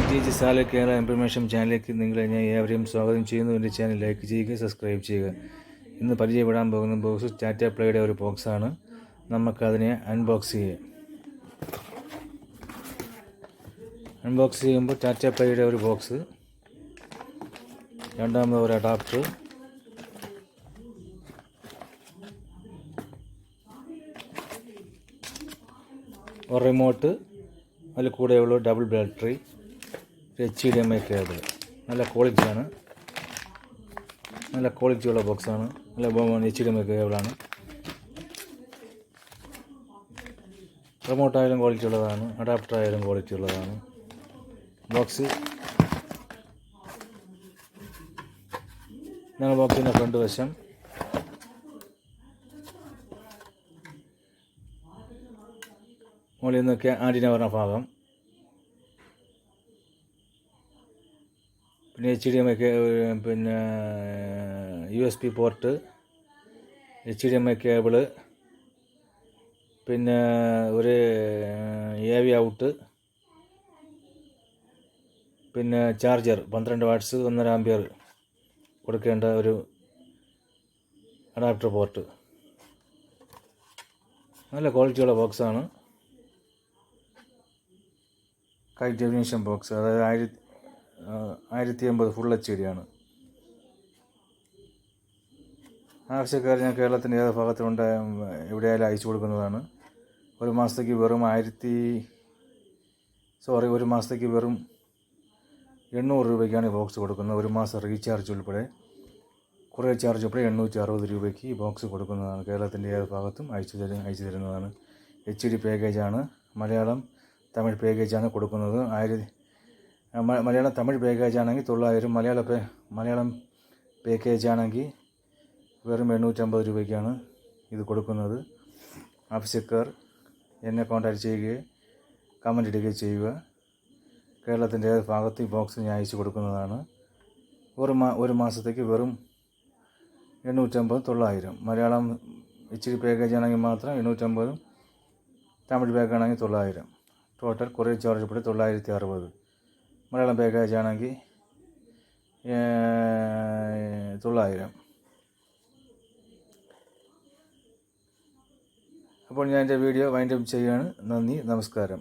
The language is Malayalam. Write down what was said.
GG സാല കേരള ഇൻഫർമേഷൻ ചാനലിലേക്ക് നിങ്ങളെ ഞാൻ ഏവരെയും സ്വാഗതം ചെയ്യുന്നു. എൻ്റെ ചാനൽ ലൈക്ക് ചെയ്യുക, സബ്സ്ക്രൈബ് ചെയ്യുക. ഇന്ന് പരിചയപ്പെടാൻ പോകുന്ന ബോക്സ് ടാറ്റ പ്ലേയുടെ ഒരു ബോക്സാണ്. നമുക്കതിനെ അൺബോക്സ് ചെയ്യാം. അൺബോക്സ് ചെയ്യുമ്പോൾ ടാറ്റ പ്ലേയുടെ ഒരു ബോക്സ്, രണ്ടാമത് ഒരു അഡാപ്റ്റർ, ഒരു റിമോട്ട്, അതിൽ കൂടെയുള്ള ഡബിൾ ബാറ്ററി, HDMI കേബിൾ. നല്ല ക്വാളിറ്റിയാണ്, നല്ല ക്വാളിറ്റിയുള്ള ബോക്സാണ്. നല്ല HDMI കേബിളാണ്. റിമോട്ടായാലും ക്വാളിറ്റി ഉള്ളതാണ്, അഡാപ്റ്റർ ആയാലും ക്വാളിറ്റി ഉള്ളതാണ്. ബോക്സ് ഞങ്ങൾ ബോക്സിൻ്റെ ഫ്രണ്ട് വശം മുകളിൽ നിന്നൊക്കെ ആൻറ്റിന പറഞ്ഞ ഭാഗം, പിന്നെ HDMI പിന്നെ USB പോർട്ട്, HDMI കേബിള്, പിന്നെ ഒരു AV ഔട്ട്, പിന്നെ ചാർജർ 12 വാട്ട്സ് 1.5 ആമ്പിയർ കൊടുക്കേണ്ട ഒരു അഡാപ്റ്റർ പോർട്ട്. നല്ല ക്വാളിറ്റിയുള്ള ബോക്സാണ്. ഹൈ ഡെഫിനിഷൻ ബോക്സ്, അതായത് 1080 ഫുൾ HD ആണ്. ആവശ്യക്കാർ ഞാൻ കേരളത്തിൻ്റെ ഏത് ഭാഗത്തുണ്ട് എവിടെയായാലും അയച്ചു കൊടുക്കുന്നതാണ്. ഒരു മാസത്തേക്ക് വെറും 800 രൂപയ്ക്കാണ് ഈ ബോക്സ് കൊടുക്കുന്നത്. ഒരു മാസം റീചാർജ് ഉൾപ്പെടെ, കുറേ ചാർജ് ഉൾപ്പെടെ 860 രൂപയ്ക്ക് ഈ ബോക്സ് കൊടുക്കുന്നതാണ്. കേരളത്തിൻ്റെ ഏത് ഭാഗത്തും അയച്ചു തരുന്നതാണ്. HD പാക്കേജാണ്. മലയാളം തമിഴ് പാക്കേജാണ് കൊടുക്കുന്നത്. മലയാളം തമിഴ് പാക്കേജാണെങ്കിൽ 900, മലയാളം പാക്കേജാണെങ്കിൽ വെറും 850 രൂപയ്ക്കാണ് ഇത് കൊടുക്കുന്നത്. ആവശ്യക്കാർ എന്നെ കോൺടാക്റ്റ് ചെയ്യുകയും കമൻ്റ് ഇടുകയും ചെയ്യുക. കേരളത്തിൻ്റെ ഏത് ഭാഗത്ത് ഈ ബോക്സ് ഞാൻ അയച്ചു കൊടുക്കുന്നതാണ്. ഒരു മാസത്തേക്ക് വെറും 850, 900. മലയാളം HD പാക്കേജാണെങ്കിൽ മാത്രം 850, തമിഴ് പാക്കാണെങ്കിൽ 900. ടോട്ടൽ കൊറിയർ ചാർജ് ഉൾപ്പെടെ 960. മലയാളം പാക്കേജാണെങ്കിൽ 900. അപ്പോൾ ഞാൻ എൻ്റെ വീഡിയോ വൈൻഡപ്പ് ചെയ്യുകയാണ്. നന്ദി, നമസ്കാരം.